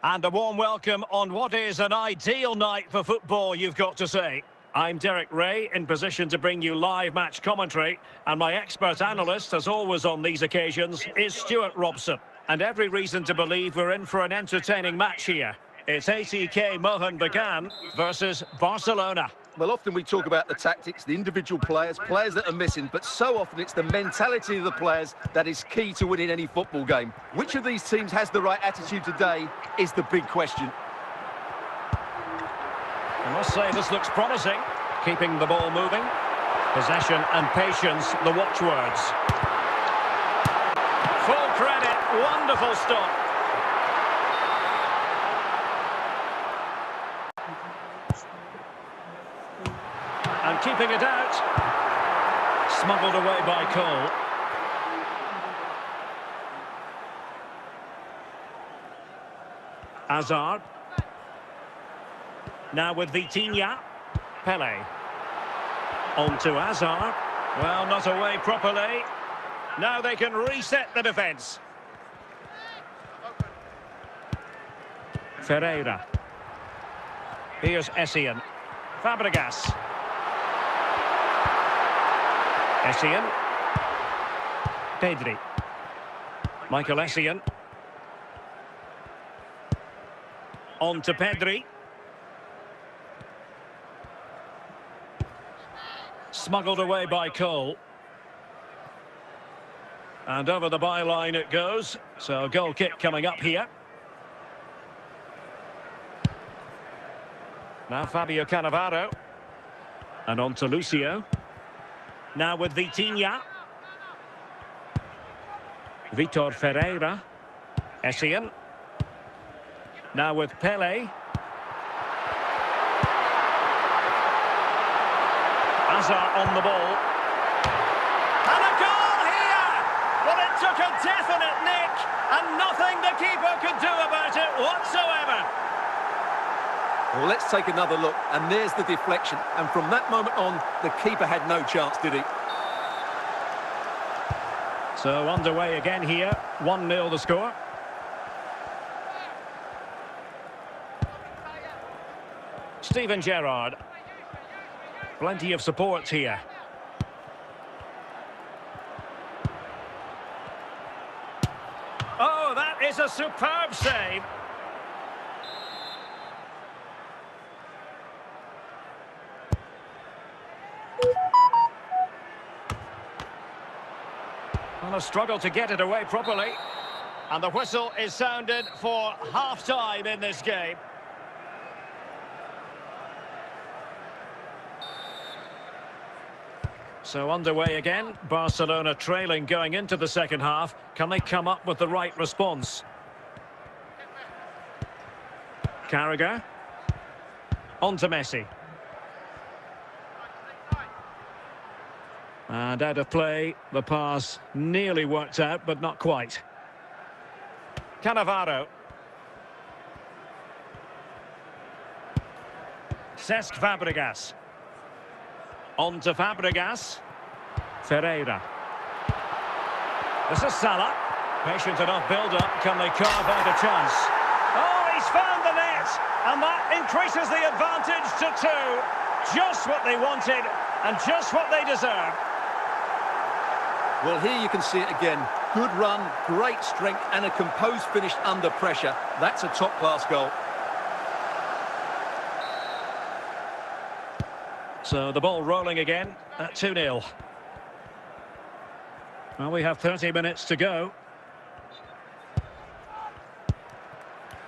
And a warm welcome on what is an ideal night for football, you've got to say. I'm Derek Ray, in position to bring you live match commentary, and my expert analyst, as always on these occasions, is Stuart Robson. And every reason to believe we're in for an entertaining match here. It's ATK Mohun Bagan versus Barcelona. Well, often we talk about the tactics, the individual players that are missing, but so often it's the mentality of the players that is key to winning any football game. Which of these teams has the right attitude today is the big question. I must say this looks promising. Keeping the ball moving. Possession and patience, the watchwords. Full credit, wonderful stop. And keeping it out. Smuggled away by Cole. Hazard. Now with Vitinha. Pelé. On to Hazard. Well, not away properly. Now they can reset the defence. Ferreira. Here's Essien. Fabregas. Essien. Pedri. Michael Essien. On to Pedri. Smuggled away by Cole. And over the byline it goes. So goal kick coming up here. Now Fabio Cannavaro. And on to Lucio. Now with Vitinha. Vitor Ferreira. Essien. Now with Pelé. Hazard on the ball. And a goal here! Well, it took a definite nick, and nothing the keeper could do about it whatsoever. Well, let's take another look, and there's the deflection. And from that moment on, the keeper had no chance, did he? So underway again here, 1-0 the score. Steven Gerrard. Plenty of support here. Oh, that is a superb save. Well, a struggle to get it away properly. And the whistle is sounded for half-time in this game. So underway again, Barcelona trailing going into the second half. Can they come up with the right response? Carragher. On to Messi. And out of play, the pass nearly worked out, but not quite. Cannavaro. Cesc Fabregas. On to Fabregas. Ferreira. This is Salah. Patient enough build-up. Can they carve out a chance? Oh, he's found the net! And that increases the advantage to 2. Just what they wanted, and just what they deserve. Well, here you can see it again. Good run, great strength, and a composed finish under pressure. That's a top-class goal. So the ball rolling again at 2-0. Well, we have 30 minutes to go.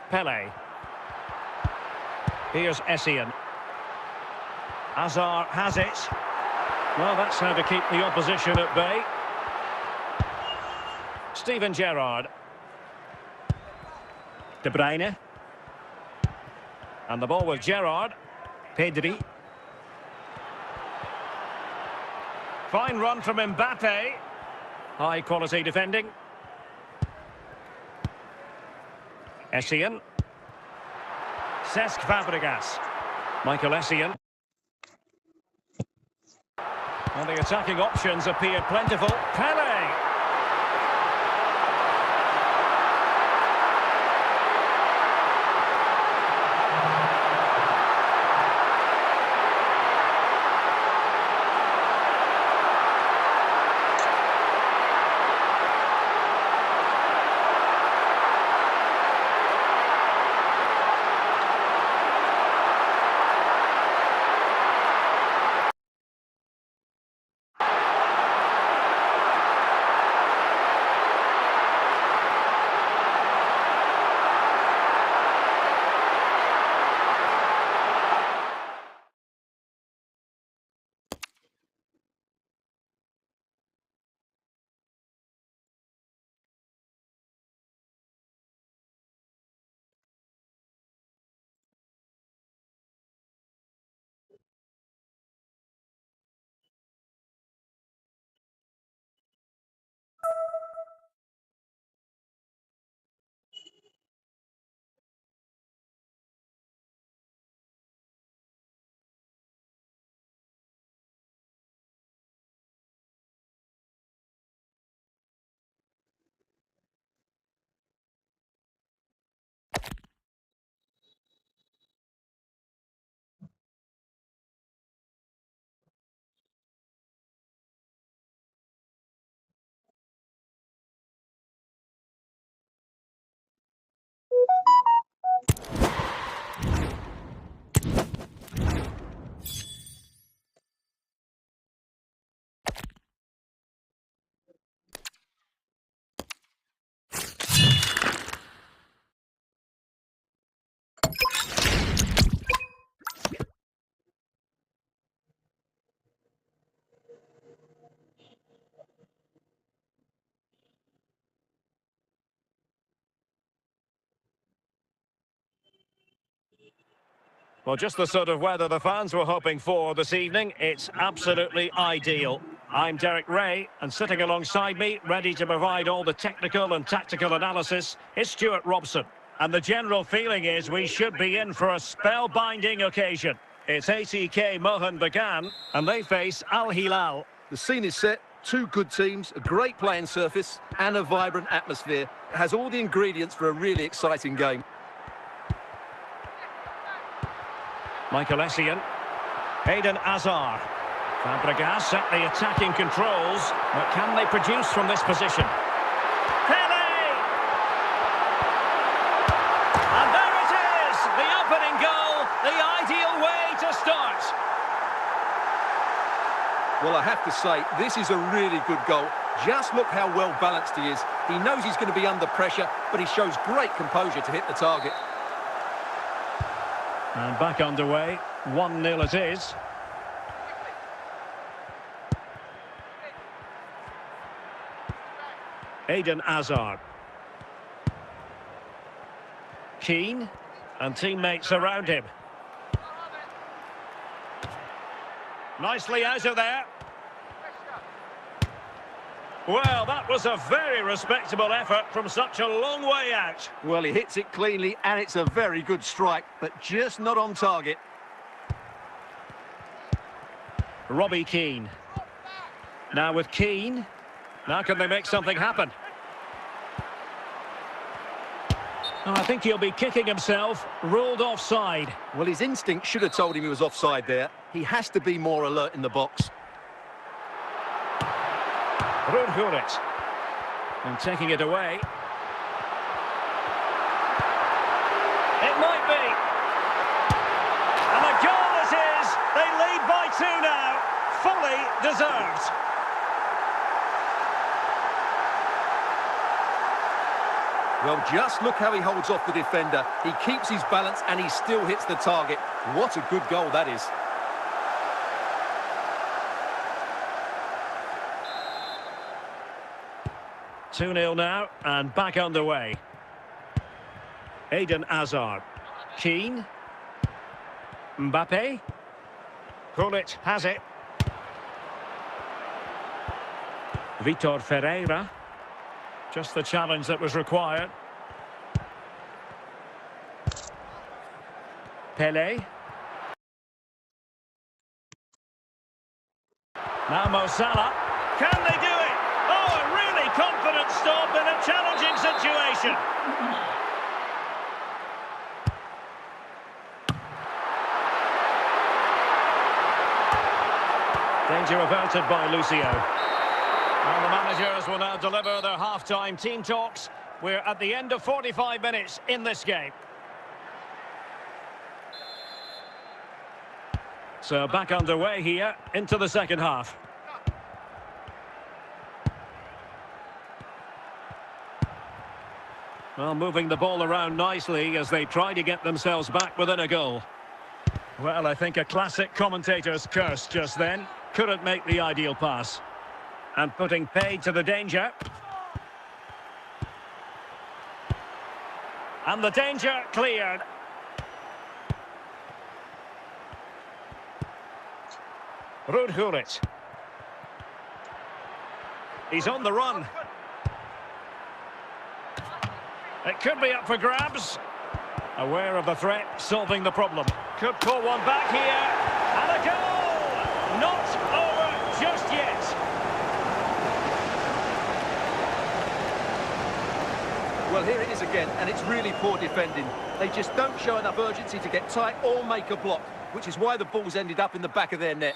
Pelé. Here's Essien. Hazard has it. Well, that's how to keep the opposition at bay. Steven Gerrard. De Bruyne. And the ball with Gerrard. Pedri. Fine run from Mbappe. High quality defending. Cesc Fabregas. Michael Essien. And the attacking options appeared plentiful. Pelé! Well, just the sort of weather the fans were hoping for this evening. It's absolutely ideal. I'm Derek Ray, and sitting alongside me, ready to provide all the technical and tactical analysis, is Stuart Robson. And the general feeling is we should be in for a spellbinding occasion. It's ATK Mohun Bagan, and they face Al Hilal. The scene is set. Two good teams, a great playing surface, and a vibrant atmosphere. It has all the ingredients for a really exciting game. Michael Essien. Eden Hazard. Fabregas set the attacking controls, but can they produce from this position? Pelé! And there it is! The opening goal, the ideal way to start. Well, I have to say, this is a really good goal. Just look how well balanced he is. He knows he's going to be under pressure, but he shows great composure to hit the target. And back underway, 1-0 it is. Eden Hazard. Keane, and teammates around him. Nicely out of there. Well, that was a very respectable effort from such a long way out. Well, he hits it cleanly, and it's a very good strike, but just not on target. Robbie Keane. Now with Keane. Now can they make something happen? Oh, I think he'll be kicking himself. Ruled offside. Well, his instinct should have told him he was offside there. He has to be more alert in the box. Rudhurit. And taking it away. It might be. And a goal it is. They lead by 2 now. Fully deserved. Well, just look how he holds off the defender. He keeps his balance and he still hits the target. What a good goal that is. Two 2-0 now, and back underway. Eden Hazard. Keane. Mbappe. Gullit has it. Vitor Ferreira. Just the challenge that was required. Pelé. Now Mo Salah. Can they do it? Oh, a really confident stop in a challenging situation. Danger averted by Lucio. And the managers will now deliver their half-time team talks. We're at the end of 45 minutes in this game. So back underway here into the second half. Well, moving the ball around nicely as they try to get themselves back within a goal. Well, I think a classic commentator's curse just then. Couldn't make the ideal pass. And putting paid to the danger. And the danger cleared. Rudhulit. He's on the run. It could be up for grabs. Aware of the threat, solving the problem. Could pull one back here. And a goal! Not over just yet. Well, here it is again, and it's really poor defending. They just don't show enough urgency to get tight or make a block, which is why the ball's ended up in the back of their net.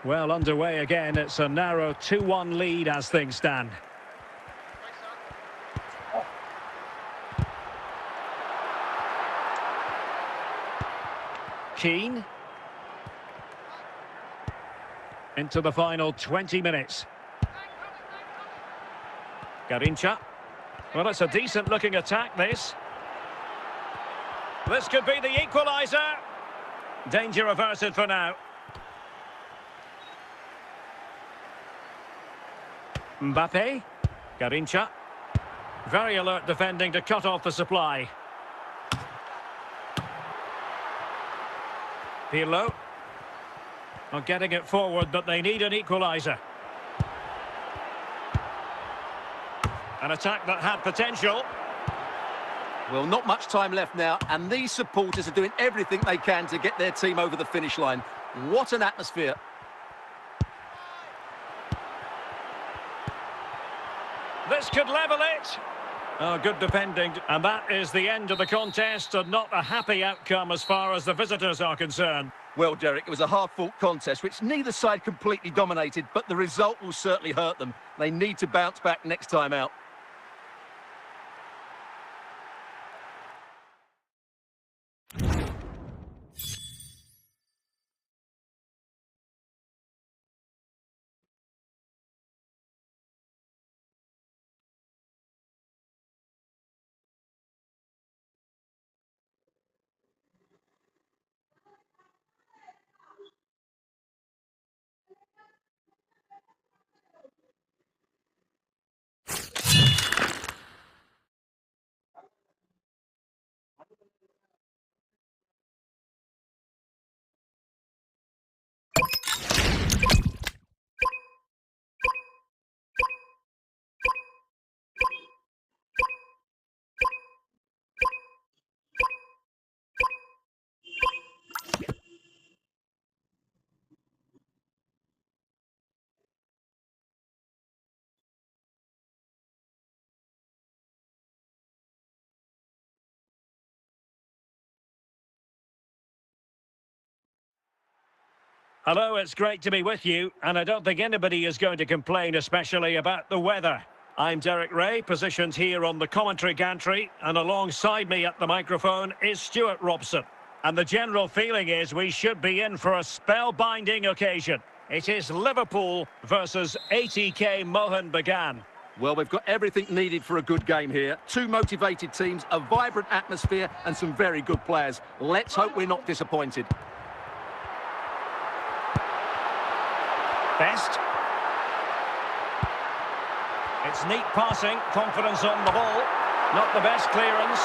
Well, underway again. It's a narrow 2-1 lead as things stand. Keane. Into the final 20 minutes. Garincha. Well, it's a decent-looking attack, this. This could be the equaliser. Danger averted for now. Mbappe. Garincha. Very alert defending to cut off the supply. Pirlo. Not getting it forward, but they need an equaliser. An attack that had potential. Well, not much time left now, and these supporters are doing everything they can to get their team over the finish line. What an atmosphere. This could level it. Oh, good defending. And that is the end of the contest, and not a happy outcome as far as the visitors are concerned. Well, Derek, it was a hard-fought contest, which neither side completely dominated, but the result will certainly hurt them. They need to bounce back next time out. Hello, it's great to be with you, and I don't think anybody is going to complain, especially about the weather. I'm Derek Ray, positioned here on the commentary gantry, and alongside me at the microphone is Stuart Robson. And the general feeling is we should be in for a spellbinding occasion. It is Liverpool versus ATK Mohun Bagan. Well, we've got everything needed for a good game here. Two motivated teams, a vibrant atmosphere, and some very good players. Let's hope we're not disappointed. Best. It's neat passing, confidence on the ball. Not the best clearance.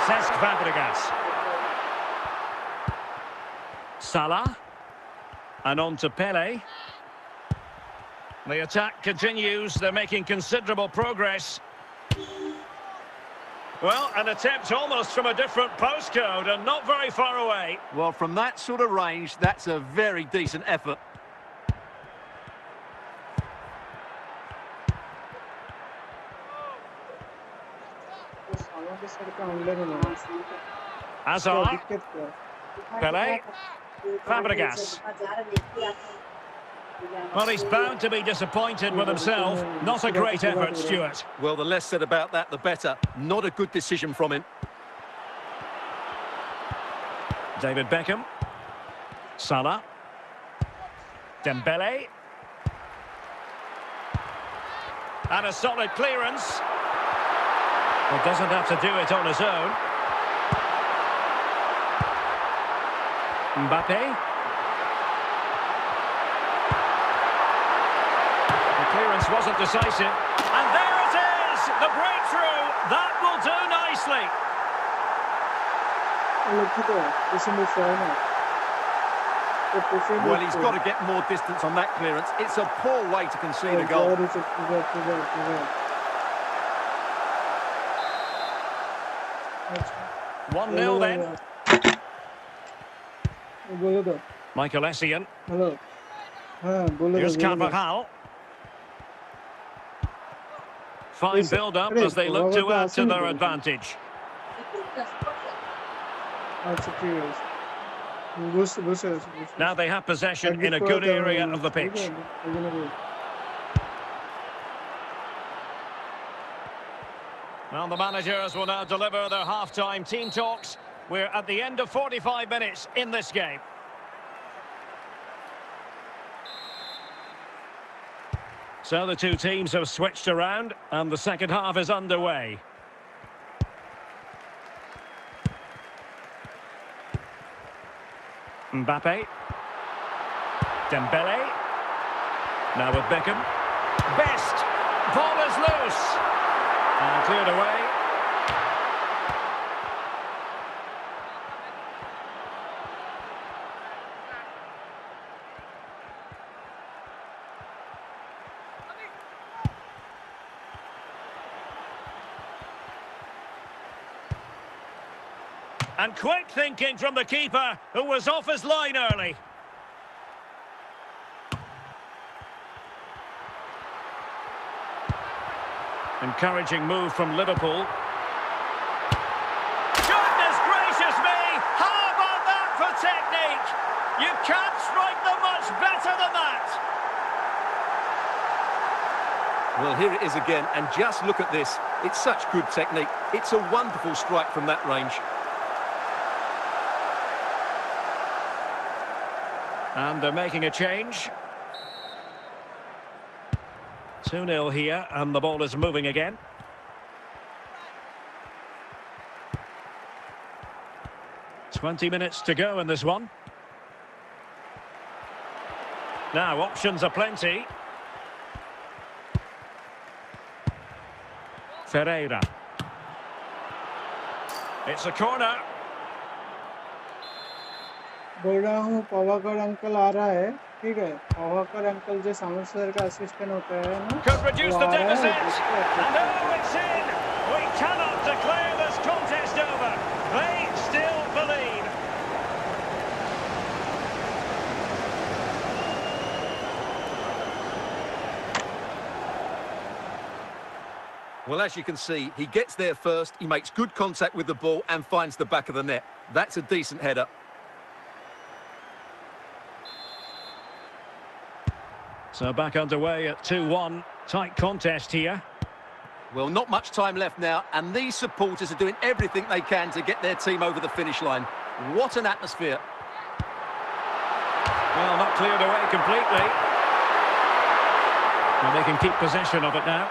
Cesc Fabregas. Salah. And on to Pelé. The attack continues. They're making considerable progress. Well, an attempt almost from a different postcode and not very far away. Well, from that sort of range, that's a very decent effort. Hazard. Pelé. Fabregas. Well, he's bound to be disappointed with himself. Not a great effort, Stuart. Well, the less said about that, the better. Not a good decision from him. David Beckham. Salah. Dembele. And a solid clearance. Well, doesn't have to do it on his own. Mbappe. The clearance wasn't decisive. And there it is! The breakthrough! That will do nicely. Well, he's got to get more distance on that clearance. It's a poor way to concede a goal. 1-0 then. Michael Essien. Here's Carvajal. Fine build-up as they look to add to their advantage. Now they have possession in a good area of the pitch. Well, the managers will now deliver their half-time team talks. We're at the end of 45 minutes in this game. So the two teams have switched around and the second half is underway. Mbappe. Dembele. Now with Beckham. Best. Ball is loose. And cleared away. And quick thinking from the keeper, who was off his line early. Encouraging move from Liverpool. Goodness gracious me! How about that for technique? You can't strike them much better than that. Well, here it is again, and just look at this. It's such good technique. It's a wonderful strike from that range. And they're making a change. 2-0 here, and the ball is moving again. "20 minutes to go in this one. Now, options are plenty. Ferreira. It's a corner. बोल रहा हूँ पवाकर uncle आ रहा है, ठीक है? पवाकर uncle जो सामने sir का असिस्टेंट होता है ना, Could reduce वो the आ रहा deficit. है। And oh, it's in. We cannot declare this contest over. They still believe. Well, as you can see, he gets there first, he makes good contact with the ball and finds the back of the net. That's a decent header. So back underway at 2-1. Tight contest here. Well, not much time left now, and these supporters are doing everything they can to get their team over the finish line. What an atmosphere. Well, not cleared away completely. Well, they can keep possession of it now.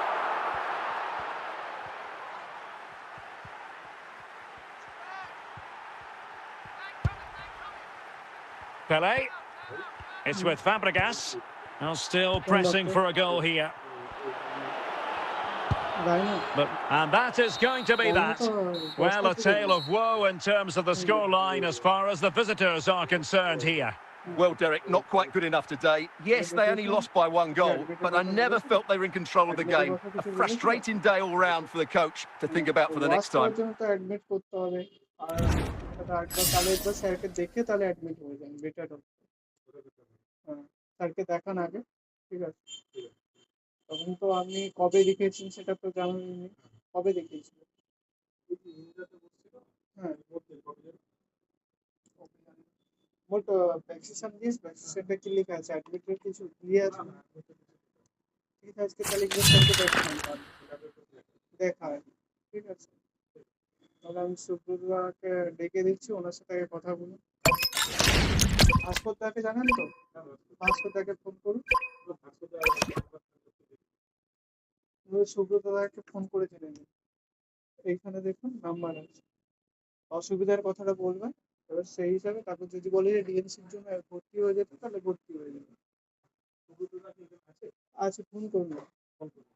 Pelé. It's with Fabregas. Now still pressing for a goal here. And that is going to be that. Well, a tale of woe in terms of the scoreline as far as the visitors are concerned here. Well, Derek, not quite good enough today. Yes, they only lost by 1 goal, but I never felt they were in control of the game. A frustrating day all round for the coach to think about for the next time. Admit করতে হবে আর তাহলে একবার স্যারকে দেখে তাহলে admit হয়ে যান better হবে হ্যাঁ স্যারকে দেখান আগে ঠিক আছে তখন তো আপনি কবে দেখিয়েছেন সেটা তো জানেন কবে দেখিয়েছিলেন হ্যাঁ মোট ভ্যাকসিনেশন দিস ভ্যাকসিনেশনটা কি লেখা আছে অ্যাডমিটের কিছু দিয়ে আছে ঠিক আছে তাহলে একবার স্যারকে দেখান দেখা ঠিক আছে তাহলে আমি সুব্রতদাকে ডেকে দিচ্ছি ওনার সাথে আগে কথা বলুন ভাস্করদাকে জানেন তো ভাস্করদাকে ফোন করুন সুব্রতদাকে ফোন করে জেনে নিন এইখানে দেখুন নাম্বার আছে অসুবিধার কথাটা বলবেন এবার সেই হিসাবে তারপর যদি বলে যে ডিএনসির জন্য ভর্তি হয়ে যেতে তাহলে ভর্তি হয়ে যাবে আচ্ছা ফোন করুন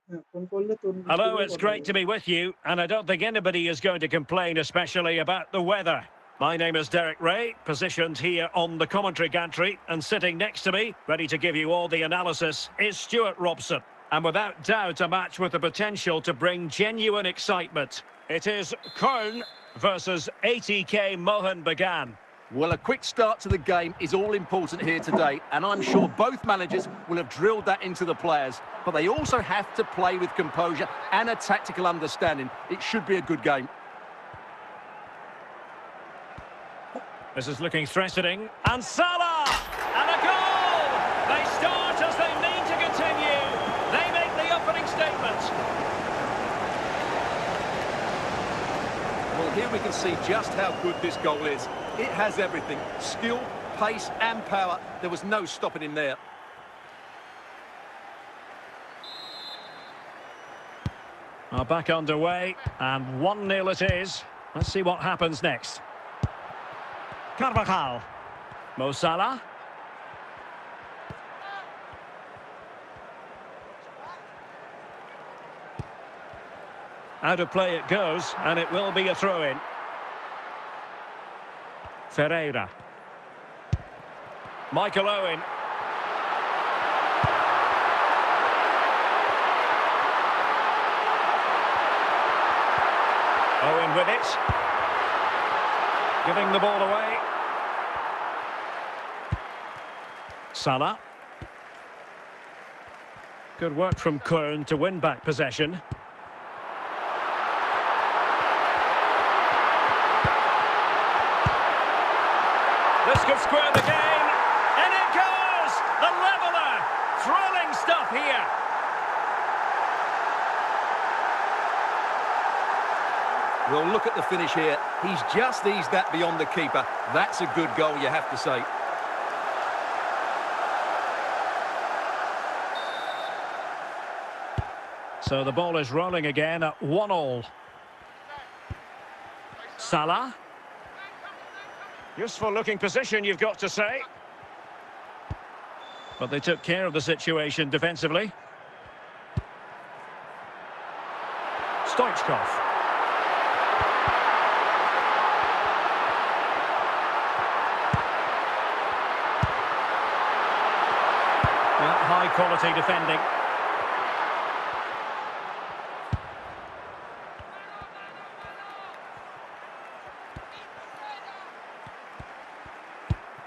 হ্যাঁ ফোন করলে তোর Hello, it's great to be with you, and I don't think anybody is going to complain, especially about the weather. My name is Derek Ray, positioned here on the commentary gantry, and sitting next to me, ready to give you all the analysis, is Stuart Robson. And without doubt, a match with the potential to bring genuine excitement. It is Köln versus 80k Mohan Bagan. Well, a quick start to the game is all important here today, and I'm sure both managers will have drilled that into the players. But they also have to play with composure and a tactical understanding. It should be a good game. This is looking threatening. And Salah! And a goal! They start as they mean to continue. They make the opening statement. Well, here we can see just how good this goal is. It has everything. Skill, pace and power. There was no stopping him there. Back underway, and 1-0 it is. Let's see what happens next. Carvajal. Mo Salah. Out of play it goes, and it will be a throw-in. Ferreira. Michael Owen. Owen with it. Giving the ball away. Salah. Good work from Köln to win back possession. This could square the game. And it goes! The leveller! Thrilling stuff here. Well, look at the finish here. He's just eased that beyond the keeper. That's a good goal, you have to say. So the ball is rolling again at 1-1. Salah. Useful looking position, you've got to say. But they took care of the situation defensively. Stoichkov. High quality defending.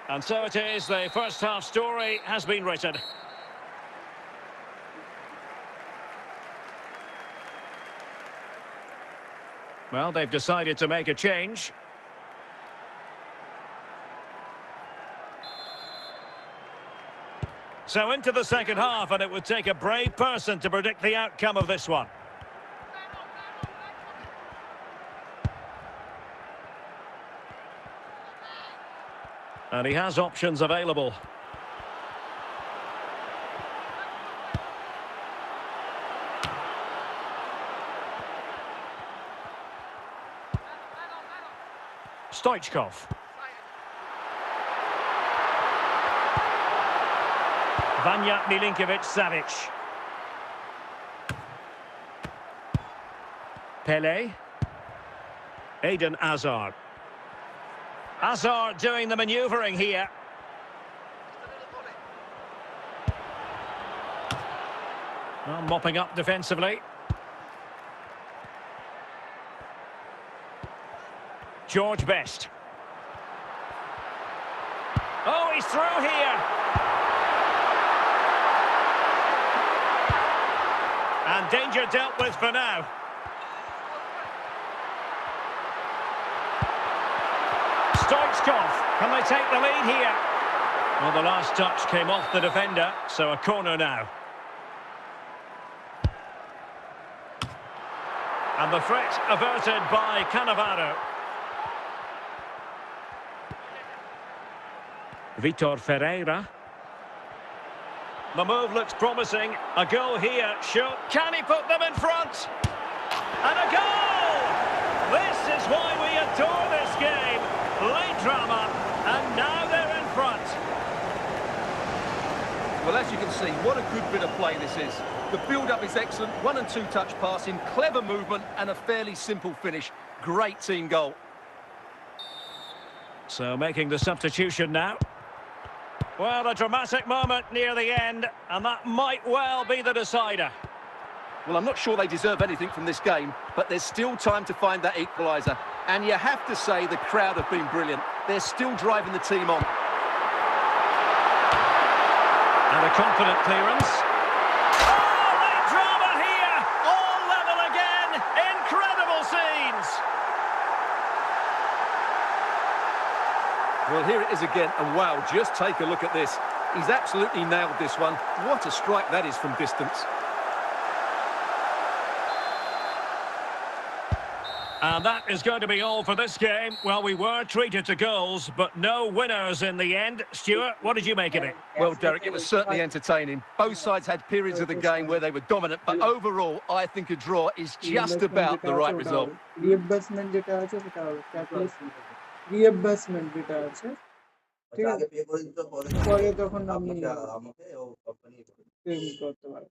And so it is, the first half story has been written. Well, they've decided to make a change. So into the second half, and it would take a brave person to predict the outcome of this one. And he has options available. Stoichkov. Vanja Milinkovic-Savic. Pelé. Eden Hazard. Hazard doing the manoeuvring here. Well, mopping up defensively. George Best. Oh, he's through here. And danger dealt with for now. Stoichkov, can they take the lead here? Well, the last touch came off the defender, so a corner now. And the threat averted by Cannavaro. Vitor Ferreira. The move looks promising. A goal here. Sure. Can he put them in front? And a goal! This is why we adore this game. Late drama, and now they're in front. Well, as you can see, what a good bit of play this is. The build-up is excellent, 1- and 2-touch passing, clever movement, and a fairly simple finish. Great team goal. So making the substitution now. Well, a dramatic moment near the end, and that might well be the decider. Well, I'm not sure they deserve anything from this game, but there's still time to find that equaliser. And you have to say the crowd have been brilliant. They're still driving the team on. And a confident clearance. Oh, late drama here! All level again! Incredible scenes! Well, here it is again, and wow, just take a look at this. He's absolutely nailed this one. What a strike that is from distance. And that is going to be all for this game. Well, we were treated to goals, but no winners in the end. Stuart, what did you make of it? Well, Derek, it was certainly entertaining. Both sides had periods of the game where they were dominant, but overall, I think a draw is just about the right result. Reimbursement যেটা আছে সেটা হবে calculation reimbursement যেটা আছে ঠিক আছে পরে তখন আমি আমাকে ও কোম্পানি ক্লেম করতে পারবো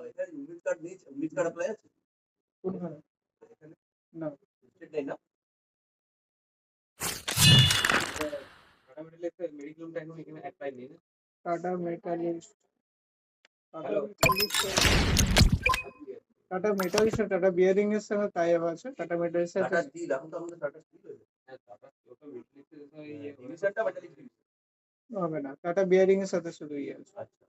এটা ইউনিট কার্ড নেই ইউনিট কার্ড অ্যাপ্লাই আছে কোনখানে এখানে না স্টেট নেই না টাটা মেটালিক্স মেডিকেল টাইম এখানে অ্যাপ্লাই নেই না tata metallics tata metallics tata bearing এর সঙ্গে টাই আপ আছে টাটা মেটালিক্স টাটা স্টিল এখন তো আমাদের টাটা স্টিল হয়ে হ্যাঁ টাটা ওটা মেটালিক্স এর সঙ্গে ইউনিটটা মেটালিক্স হবে না টাটা বিয়ারিং এর সাথে শুধু ইয়ে আছে আচ্ছা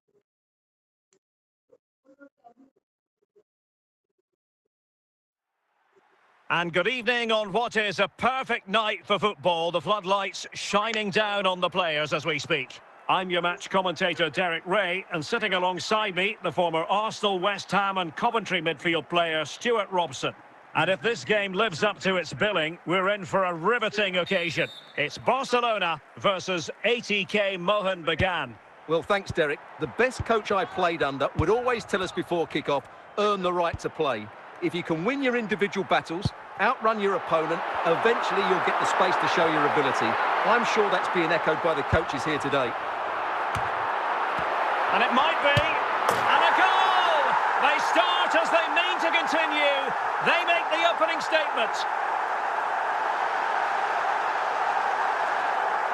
And good evening on what is a perfect night for football. The floodlights shining down on the players as we speak. I'm your match commentator, Derek Ray, and sitting alongside me, the former Arsenal, West Ham and Coventry midfield player, Stuart Robson. And if this game lives up to its billing, we're in for a riveting occasion. It's Barcelona versus ATK Mohan Bagan. Well, thanks, Derek. The best coach I played under would always tell us before kick-off, earn the right to play. If you can win your individual battles, outrun your opponent, eventually you'll get the space to show your ability. I'm sure that's being echoed by the coaches here today. And it might be. And a goal! They start as they mean to continue. They make the opening statement.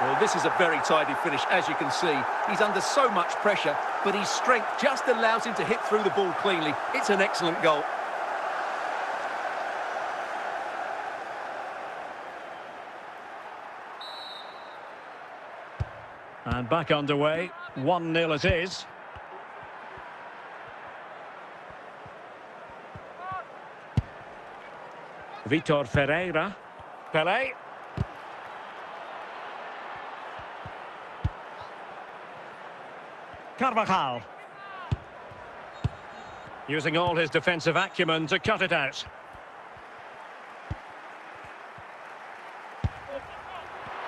Well, this is a very tidy finish, as you can see. He's under so much pressure, but his strength just allows him to hit through the ball cleanly. It's an excellent goal. And back underway, 1-0 it is. Vitor Ferreira. Pelé. Carvajal. Using all his defensive acumen to cut it out.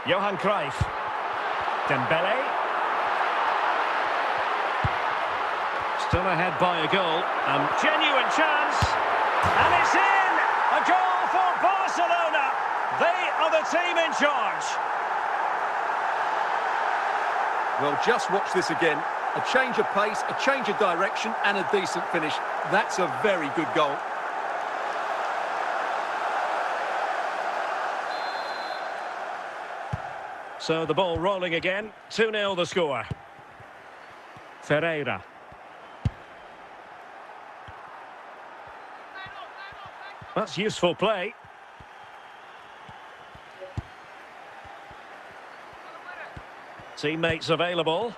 Johan Cruyff. Dembele. Still ahead by a goal. Genuine chance. And it's in! A goal for Barcelona. They are the team in charge. Well, just watch this again. A change of pace, a change of direction and a decent finish. That's a very good goal. So the ball rolling again. 2-0 the score. Ferreira. That's useful play. Teammates available.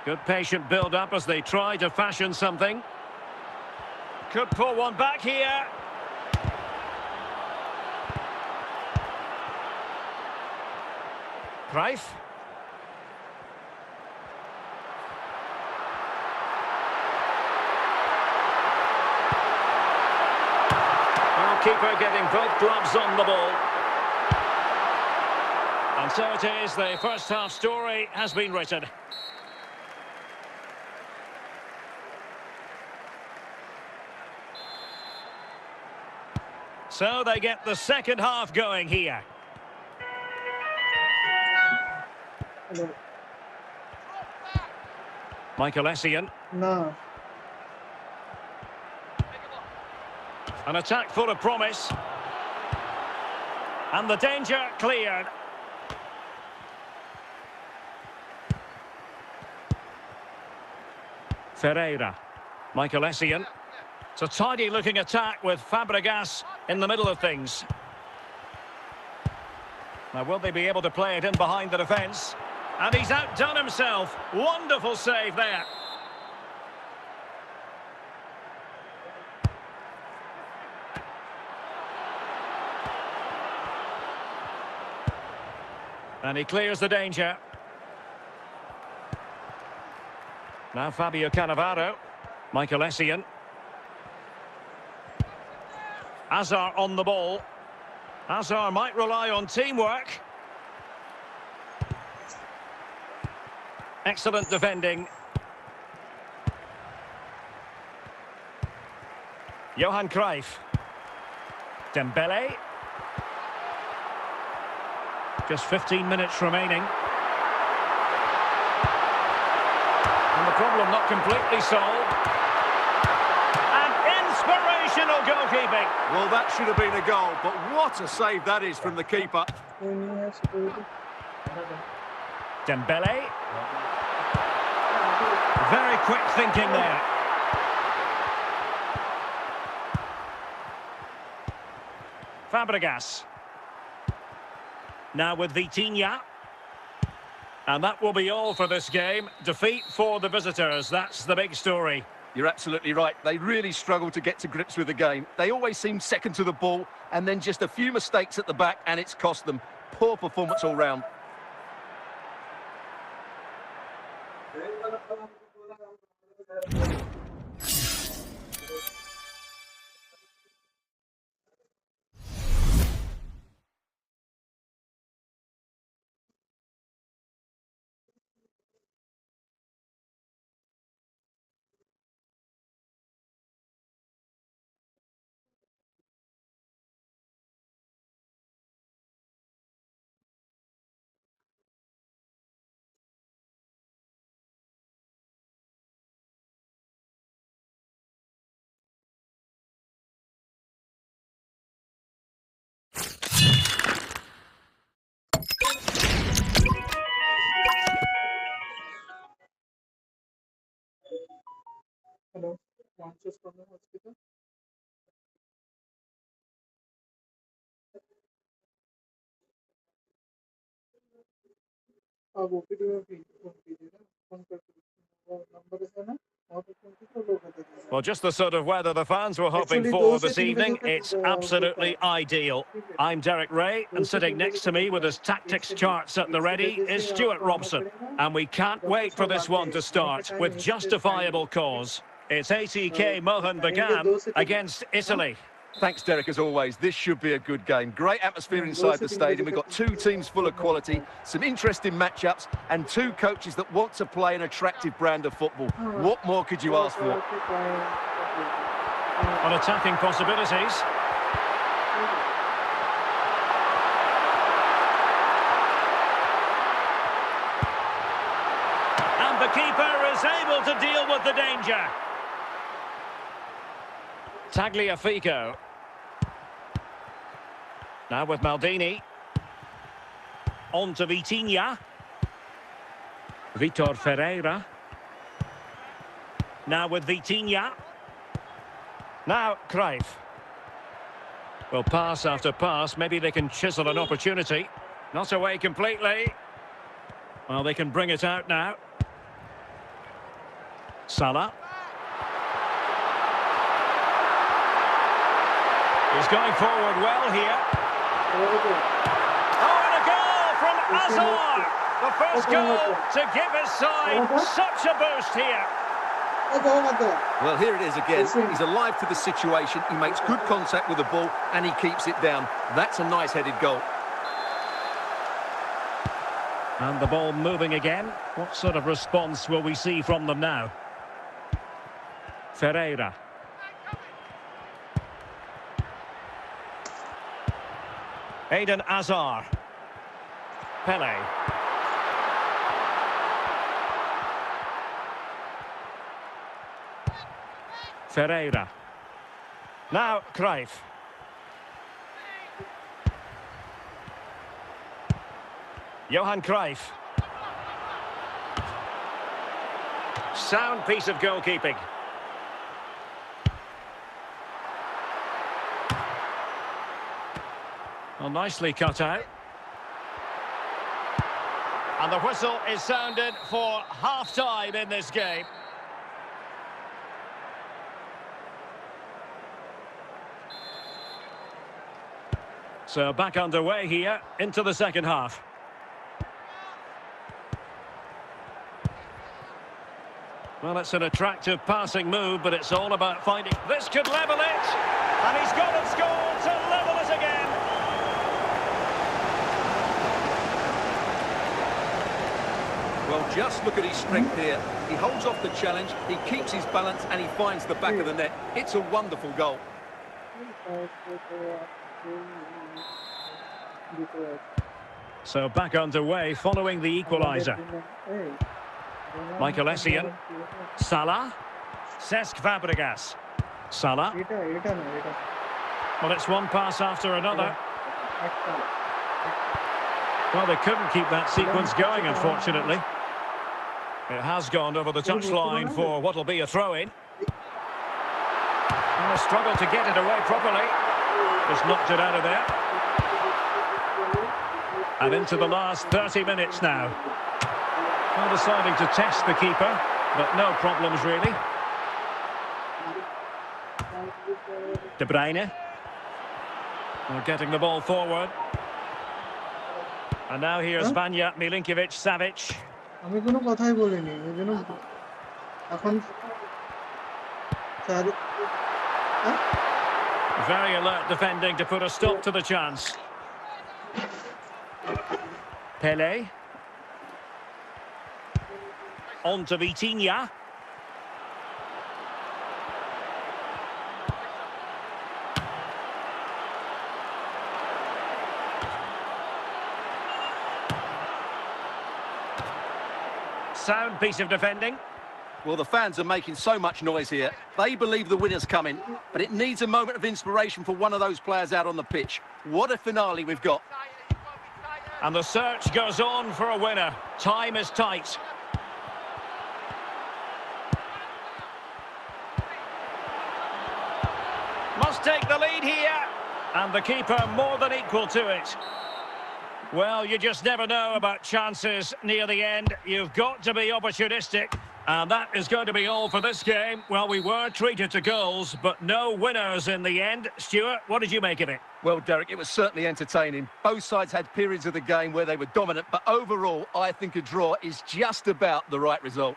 Good patient build-up as they try to fashion something. Could pull one back here. Cruyff. Keeper getting both gloves on the ball. And so it is, the first half story has been written. So they get the second half going here. Hello. Michael Essien. No. An attack full of promise. And the danger cleared. Ferreira. Michael Essien. It's a tidy looking attack with Fabregas in the middle of things. Now will they be able to play it in behind the defence? And he's outdone himself. Wonderful save there. And he clears the danger. Now Fabio Cannavaro. Michael Essien. Hazard on the ball. Hazard might rely on teamwork. Excellent defending. Johan Cruyff. Dembele. Just 15 minutes remaining. And the problem not completely solved. And inspirational goalkeeping. Well, that should have been a goal, but what a save that is from the keeper. Dembele. Very quick thinking there. Fabregas. Now with Vitinha. And that will be all for this game. Defeat for the visitors. That's the big story. You're absolutely right. They really struggle to get to grips with the game. They always seem second to the ball, and then just a few mistakes at the back, and it's cost them. Poor performance all round. Hello. Launches from the hospital. अब OPD में भी phone कीजिए ना phone करके वो number है ना वहाँ पे फोन कीजिए लोग बता देंगे Well, just the sort of weather the fans were hoping Actually, for those this are the evening. things It's that, absolutely ideal. I'm Derek Ray, and sitting next to me with his tactics charts at the ready is Stuart Robson. And we can't wait for this one to start with justifiable cause. It's ATK Mohan Bagan against Italy. Thanks, Derek, as always. This should be a good game. Great atmosphere inside the stadium. We've got two teams full of quality, some interesting matchups, and two coaches that want to play an attractive brand of football. What more could you ask for? On attacking possibilities. And the keeper is able to deal with the danger. Tagliafico. Now with Maldini. On to Vitinha. Vitor Ferreira. Now with Vitinha. Now Cruyff. Well, pass after pass. Maybe they can chisel an opportunity. Not away completely. Well, they can bring it out now. Salah. He's going forward well here. Oh, and a goal from Hazard! The first goal to give his side such a boost here. Well, here it is again. He's alive to the situation. He makes good contact with the ball and he keeps it down. That's a nice headed goal. And the ball moving again. What sort of response will we see from them now? Ferreira. Eden Hazard. Pelé. Ferreira. Now Cruyff. Johan Cruyff. Sound piece of goalkeeping. Well, nicely cut out. And the whistle is sounded for half-time in this game. So back underway here into the second half. Well, it's an attractive passing move, but it's all about finding... This could level it! And he's got it scored to level it again! Well, just look at his strength here. He holds off the challenge, he keeps his balance, and he finds the back of the net. It's a wonderful goal. So back underway following the equaliser. Michael Essien. Salah. Cesc Fabregas. Salah. Well, it's one pass after another. Well, they couldn't keep that sequence going, unfortunately. It has gone over the touchline for what will be a throw-in. And a struggle to get it away properly. Just knocked it out of there. And into the last 30 minutes now. Well, deciding to test the keeper, but no problems really. De Bruyne. They're getting the ball forward. And now here's Vanja Milinkovic-Savic. আমি কোনো কথাই বলিনি ওইজন্য এখন Very alert defending to put a stop to the chance. Pelé. On to Vitinha. Sound piece of defending. Well, the fans are making so much noise here. They believe the winner's coming, but it needs a moment of inspiration for one of those players out on the pitch. What a finale we've got. And the search goes on for a winner. Time is tight. Must take the lead here. And the keeper more than equal to it. Well, you just never know about chances near the end. You've got to be opportunistic. And that is going to be all for this game. Well, we were treated to goals, but no winners in the end. Stuart, what did you make of it? Well, Derek, it was certainly entertaining. Both sides had periods of the game where they were dominant, but overall, I think a draw is just about the right result.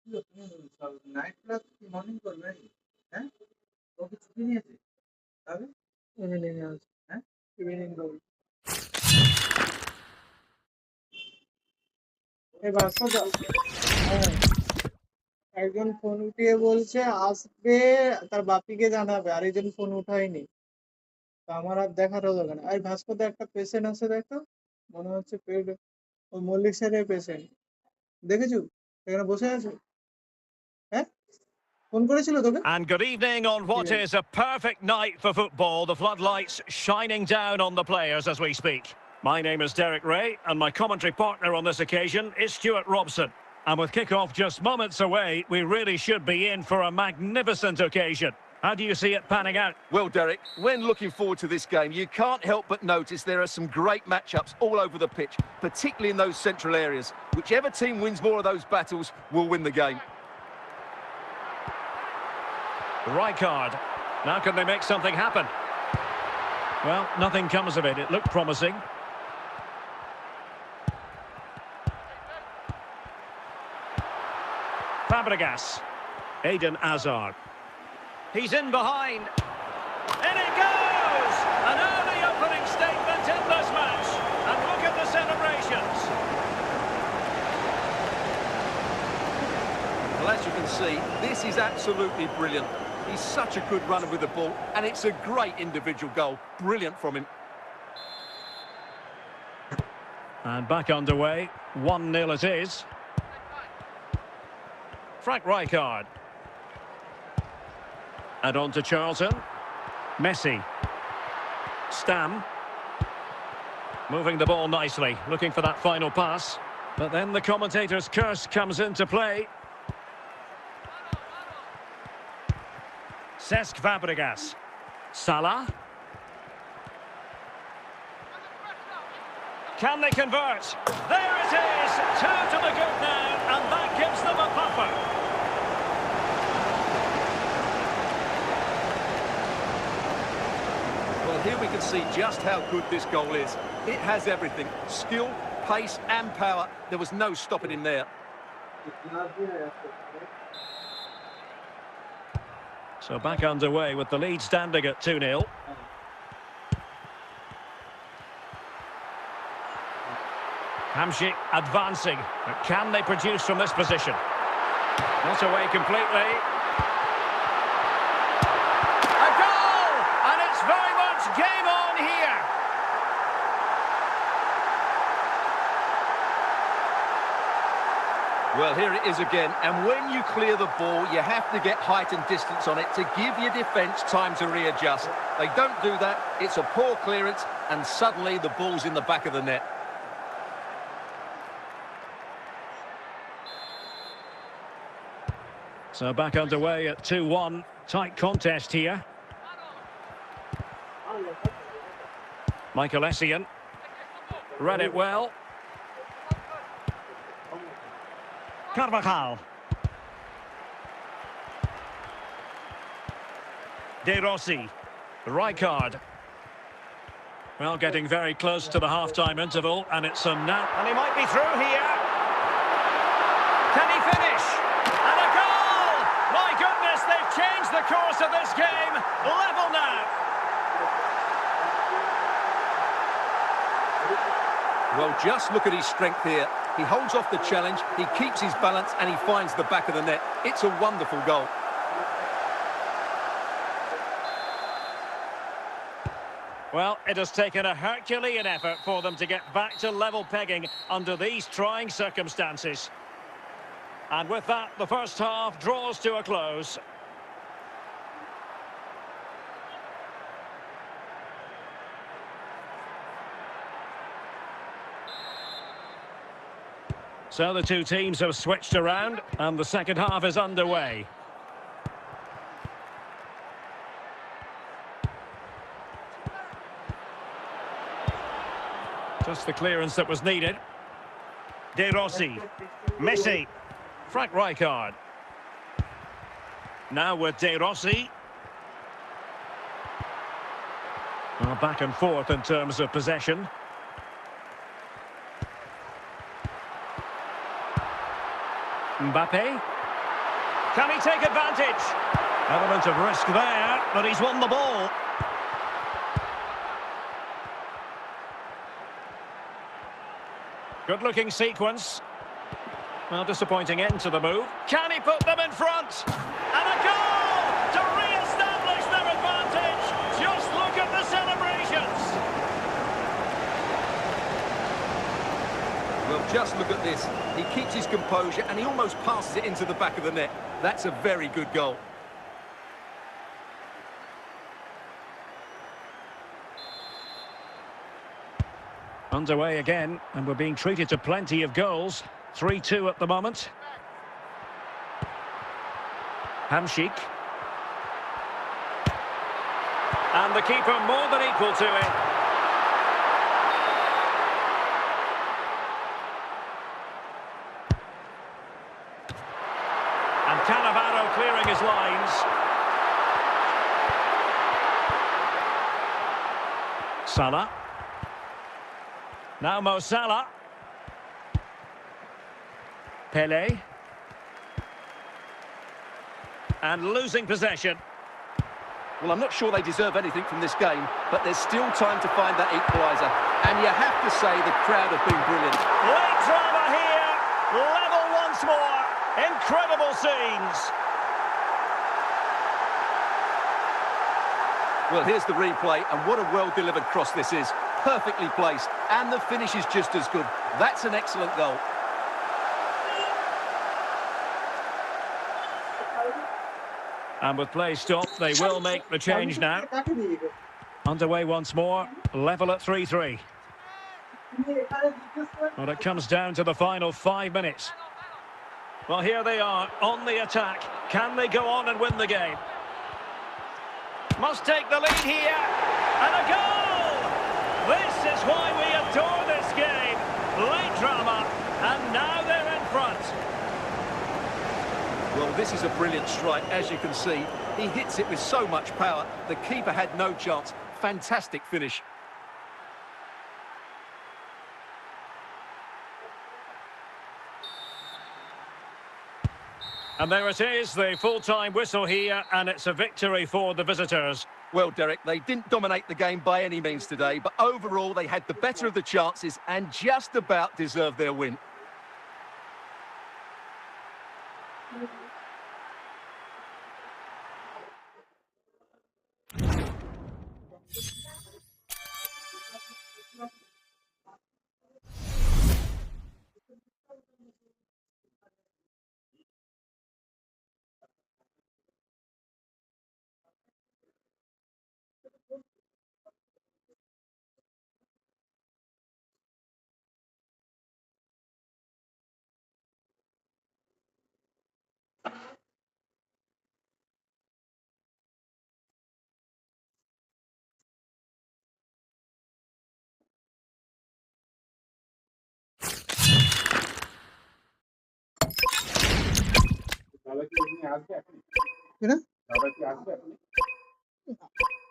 Night class morning করবে নাকি? হ্যাঁ, ও কি ছুটি নিয়েছে? তবে evening এ আছে। হ্যাঁ, evening করবে। এই বাস্তবতা, হ্যাঁ, একজন ফোন উঠিয়ে বলছে আসবে, তার বাপিকে জানাবে, আর একজন ফোন উঠায়নি। তো আমার আর দেখার হলো না। আর ভাস্কর একটা পেশেন্ট আছে দেখো, মনে হচ্ছে পেট, ওই মল্লিক স্যারের পেশেন্ট, দেখেছো এখানে বসে আছে? হ্যাঁ, ফোন করেছিল তোকে? And good evening on ঠিক what আছে। is a perfect night for football. The floodlights shining down on the players as we speak. My name is Derek Ray, and my commentary partner on this occasion is Stuart Robson. And with kick-off just moments away, we really should be in for a magnificent occasion. How do you see it panning out? Well, Derek, when looking forward to this game, you can't help but notice there are some great matchups all over the pitch, particularly in those central areas. Whichever team wins more of those battles will win the game. Rijkaard. Now can they make something happen? Well, nothing comes of it. It looked promising. Fabregas. Eden Hazard. He's in behind. In it goes! An early opening statement in this match. And look at the celebrations. Well, as you can see, this is absolutely brilliant. He's such a good runner with the ball, and it's a great individual goal. Brilliant from him. And back underway. 1-0 it is. Frank Rijkaard. And on to Charlton. Messi. Stam. Moving the ball nicely, looking for that final pass. But then the commentator's curse comes into play. Cesc Fabregas. Salah. Can they convert? There it is! 2 to the good now, and that gives them a buffer. Well, here we can see just how good this goal is. It has everything. Skill, pace and power. There was no stopping him there. So back underway with the lead standing at 2-0. Hamsik advancing. But can they produce from this position? Not away completely. A goal! And it's very much game on here. Well, here it is again, and when you clear the ball, you have to get height and distance on it to give your defence time to readjust. They don't do that, it's a poor clearance, and suddenly the ball's in the back of the net. So back underway at 2-1. Tight contest here. Michael Essien. Read it well. Carvajal. De Rossi. Rijkaard. Well, getting very close to the half-time interval, and it's a now. And he might be through here. Can he finish? And a goal! My goodness, they've changed the course of this game. Level now. Well, just look at his strength here. He holds off the challenge, he keeps his balance, and he finds the back of the net. It's a wonderful goal. Well, it has taken a Herculean effort for them to get back to level pegging under these trying circumstances. And with that, the first half draws to a close. So the two teams have switched around, and the second half is underway. Just the clearance that was needed. De Rossi. Messi. Frank Rijkaard. Now with De Rossi. Well, back and forth in terms of possession. Mbappe. Can he take advantage? Element of risk there, but he's won the ball. Good-looking sequence. Well, disappointing end to the move. Can he put them in front? And a goal to re-establish their advantage. Just look at the celebrations. Well, just look at this. He keeps his composure and he almost passes it into the back of the net. That's a very good goal. Underway again, and we're being treated to plenty of goals. 3-2 at the moment. Hamsik. And the keeper more than equal to it. And Cannavaro clearing his lines. Salah. Now Mo Salah. Pelé. And losing possession. Well, I'm not sure they deserve anything from this game, but there's still time to find that equaliser. And you have to say the crowd have been brilliant. Late drama here. Level once more. Incredible scenes. Well, here's the replay, and what a well-delivered cross this is. Perfectly placed, and the finish is just as good. That's an excellent goal. And with play stopped, they will make the change now. Underway once more, level at 3-3. Well, it comes down to the final 5 minutes. Well, here they are, on the attack. Can they go on and win the game? Must take the lead here. And a goal! This is why we adore this game. Late drama, and now they're in front. Well, this is a brilliant strike, as you can see. He hits it with so much power. The keeper had no chance. Fantastic finish. And there it is, the full-time whistle here, and it's a victory for the visitors. Well, Derek, they didn't dominate the game by any means today, but overall they had the better of the chances and just about deserved their win.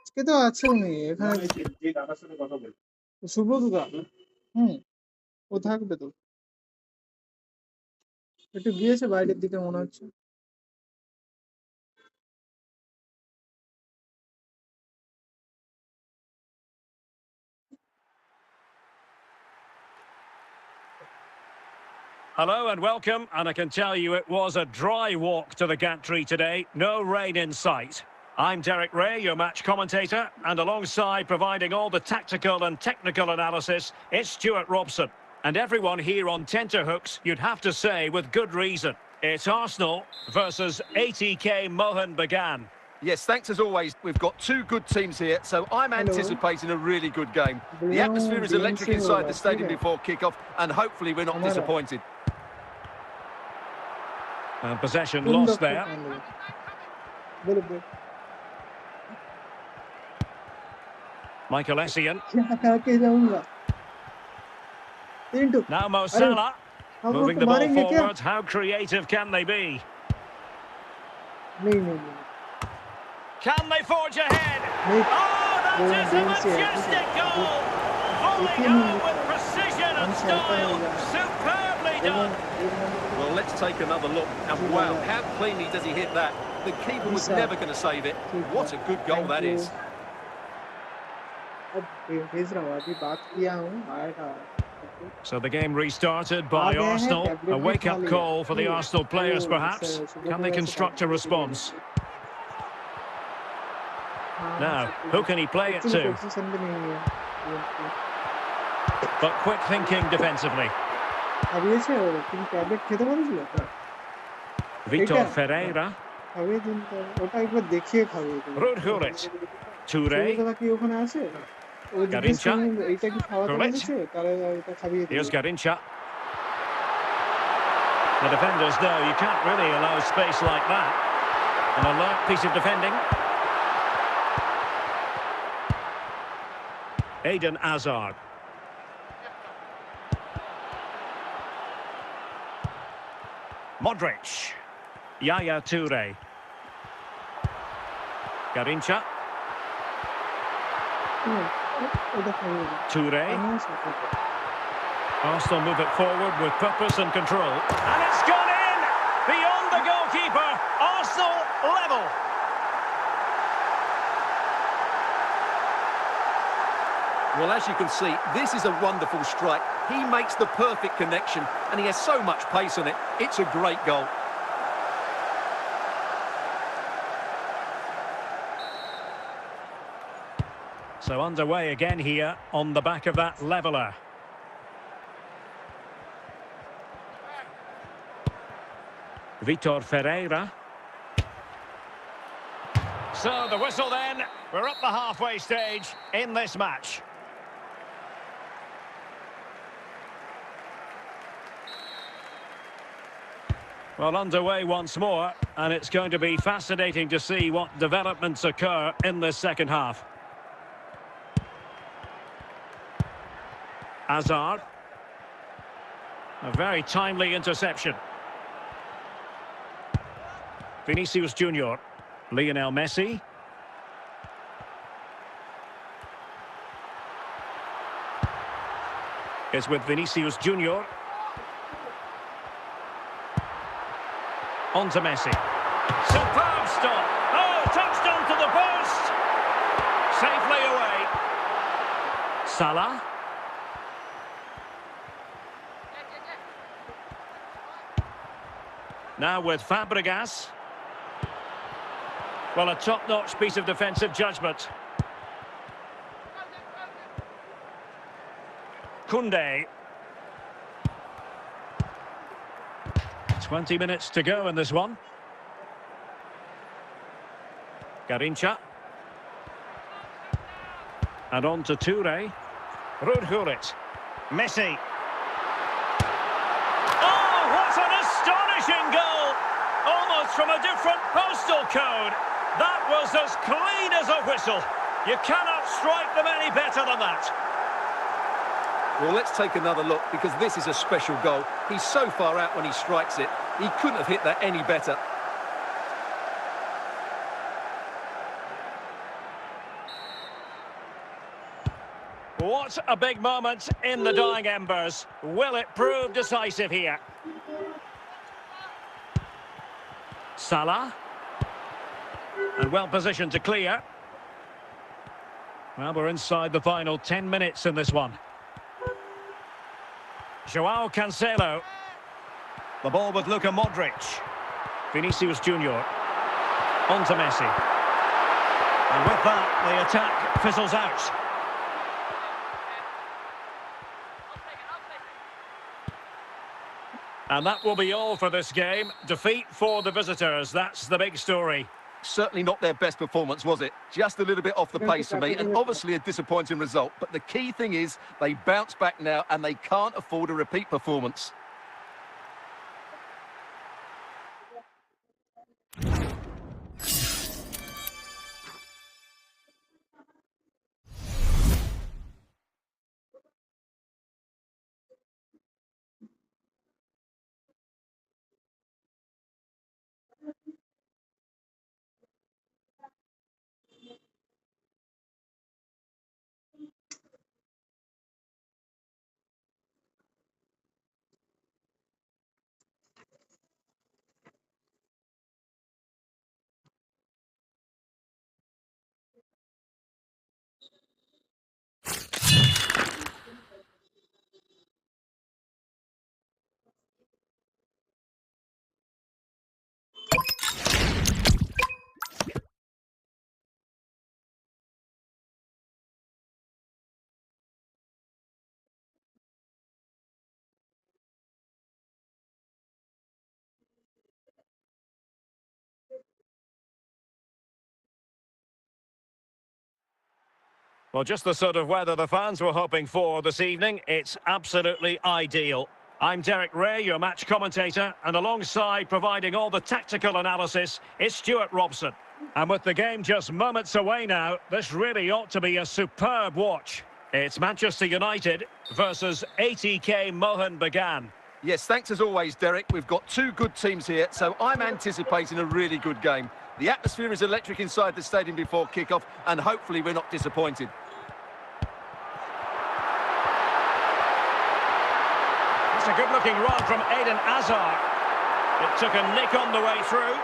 আজকে তো আছে উনি এখানে সুব্রত দা ও থাকবে তো একটু গিয়েছে বাইরের দিকে মনে হচ্ছে Hello and welcome, and I can tell you it was a dry walk to the gantry today, no rain in sight. I'm Derek Ray, your match commentator, and alongside providing all the tactical and technical analysis, it's Stuart Robson. And everyone here on tenterhooks, you'd have to say with good reason. It's Arsenal versus ATK Mohun Bagan. Yes, thanks as always. We've got two good teams here, so I'm anticipating a really good game. The atmosphere is electric inside the stadium before kick-off, and hopefully we're not disappointed. And possession lost there. Michael Essien. Now Mo Salah. Moving the ball forward. How creative can they be? Can they forge ahead? Oh, that is a majestic goal! Volleying home with precision and style. Superbly he done? Well, let's take another look. And wow, how cleanly does he hit that? The keeper was never going to save it. What a good goal that is. So the game restarted by Arsenal. A wake-up call for the Arsenal players, perhaps. Can they construct a response? Now, who can he play it to? But quick thinking defensively. Vitor Ferreira. Ruud Gullit. Toure. Garincha. Gullit. Here's Garincha. The defenders know you can't really allow space like that. An alert piece of defending. Eden Hazard. Modric. Yaya Toure. Garincha. Toure. Arsenal move it forward with purpose and control. And it's gone in! Beyond the goalkeeper. Arsenal level. Well, as you can see, this is a wonderful strike. He makes the perfect connection, and he has so much pace on it. It's a great goal. So underway again here on the back of that leveller. Vitor Ferreira. So the whistle then. We're up the halfway stage in this match. Well, underway once more, and it's going to be fascinating to see what developments occur in this second half. Hazard. A very timely interception. Vinicius Junior. Lionel Messi. It's with Vinicius Junior. On to Messi. Superb stop. Oh, touched onto the post. Safely away. Salah. Now with Fabregas. Well, a top-notch piece of defensive judgment. Koundé. 20 minutes to go in this one. Garincha. And on to Toure. Ruud Gullit. Messi. Oh, what an astonishing goal! Almost from a different postal code. That was as clean as a whistle. You cannot strike them any better than that. Well, let's take another look, because this is a special goal. He's so far out when he strikes it. He couldn't have hit that any better. What a big moment in the dying embers. Will it prove decisive here? Salah. And well positioned to clear. Well, we're inside the final 10 minutes in this one. Joao Cancelo. The ball with Luka Modric. Vinicius Junior. On to Messi. And with that, the attack fizzles out. And that will be all for this game. Defeat for the visitors. That's the big story. Certainly not their best performance, was it? Just a little bit off the pace for me, and obviously a disappointing result. But the key thing is they bounce back now, and they can't afford a repeat performance. Well, just the sort of weather the fans were hoping for this evening. It's absolutely ideal. I'm Derek Ray, your match commentator, and alongside providing all the tactical analysis is Stuart Robson. And with the game just moments away now, this really ought to be a superb watch. It's Manchester United versus ATK Mohun Bagan. Yes, thanks as always, Derek. We've got two good teams here, so I'm anticipating a really good game. The atmosphere is electric inside the stadium before kick-off, and hopefully we're not disappointed. It's a good-looking run from Eden Hazard. It took a nick on the way through.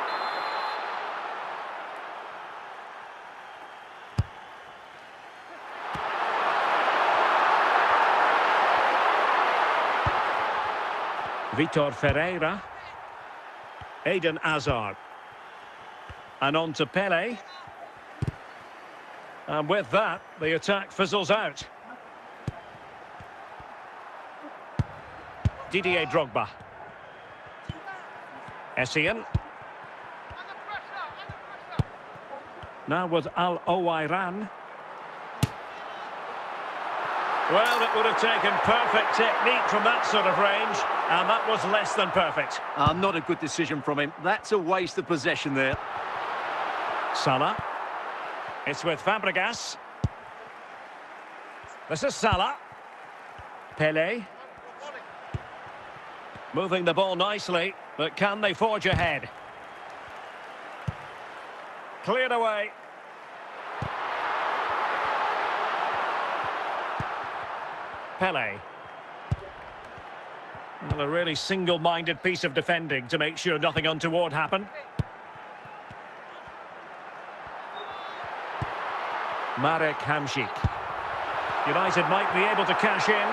Vitor Ferreira. Eden Hazard. And on to Pelé. And with that, the attack fizzles out. Didier Drogba. Essien. Now with Al Owairan. Well, it would have taken perfect technique from that sort of range, and that was less than perfect. Not a good decision from him. That's a waste of possession there. Salah. It's with Fabregas. This is Salah. Pelé. Moving the ball nicely, but can they forge ahead? Cleared away. Pelé. Well, a really single-minded piece of defending to make sure nothing untoward happened. Marek Hamšík. United might be able to cash in.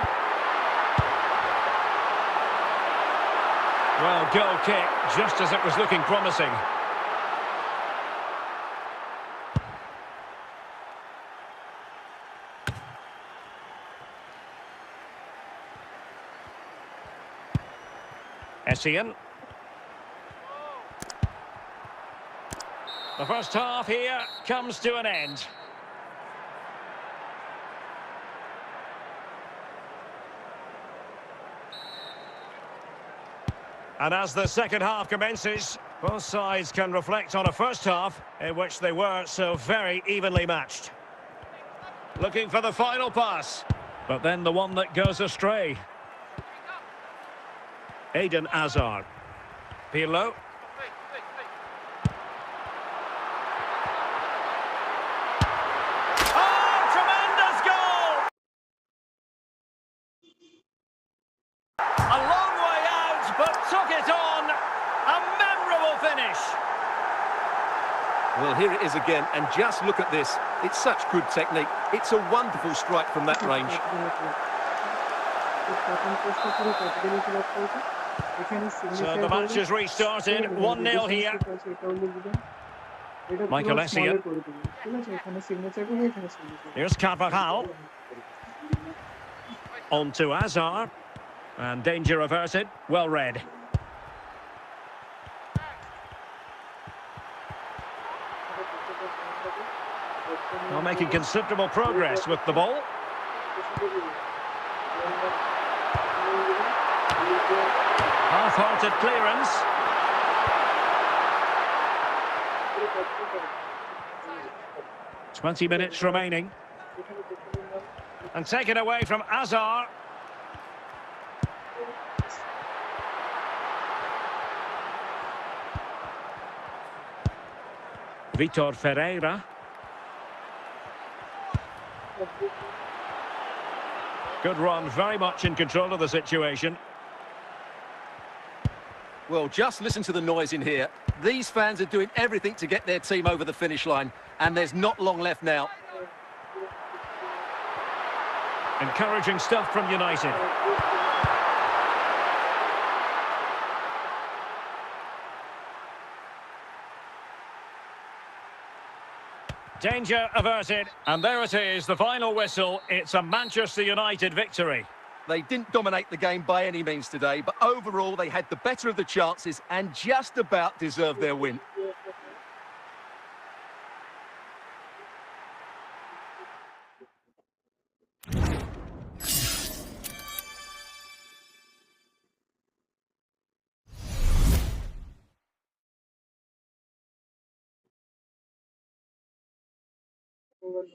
Well, goal kick, just as it was looking promising. Essien. The first half here comes to an end. And as the second half commences, both sides can reflect on a first half in which they were so very evenly matched. Looking for the final pass, but then the one that goes astray. Eden Hazard. Pirlo. Oh, tremendous goal! A long way out, but took it on. A memorable finish. Well, here it is again, and just look at this. It's such good technique. It's a wonderful strike from that range. So the match has restarted, 1-0 here. Michael Essien. Here's Carvajal. On to Hazard. And danger averted, well read. Well, making considerable progress with the ball. Half-hearted clearance. "20 minutes remaining. And taken away from Hazard. Vitor Ferreira. Good run, very much in control of the situation. Well, just listen to the noise in here. These fans are doing everything to get their team over the finish line, and there's not long left now. Encouraging stuff from United. Danger averted, and there it is, the final whistle. It's a Manchester United victory. They didn't dominate the game by any means today, but overall they had the better of the chances and just about deserved their win. over.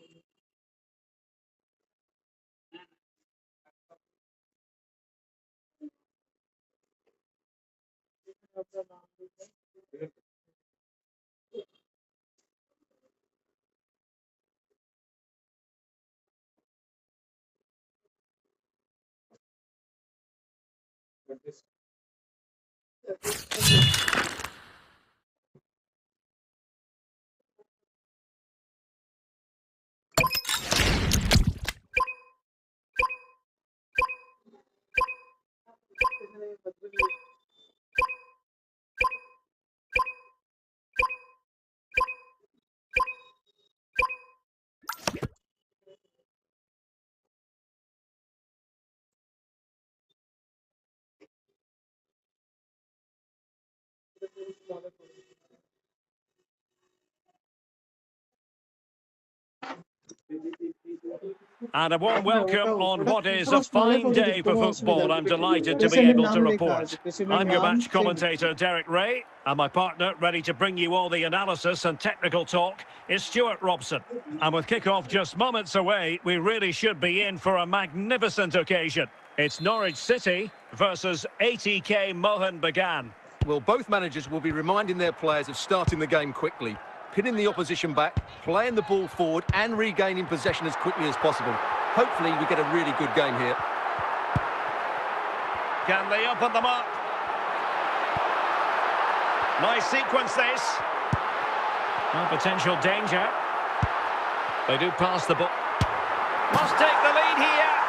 And a warm welcome on what is a Smaller fine day for football. I'm delighted to be able to report. I'm your match commentator, Derek Ray, and my partner, ready to bring you all the analysis and technical talk, is Stuart Robson. And with kick-off just moments away, we really should be in for a magnificent occasion. It's Norwich City versus ATK Mohun Bagan. Well, both managers will be reminding their players of starting the game quickly, pinning the opposition back, playing the ball forward and regaining possession as quickly as possible. Hopefully we get a really good game here. Can they open them up? Nice sequence this. No potential danger. They do pass the ball. Must take the lead here.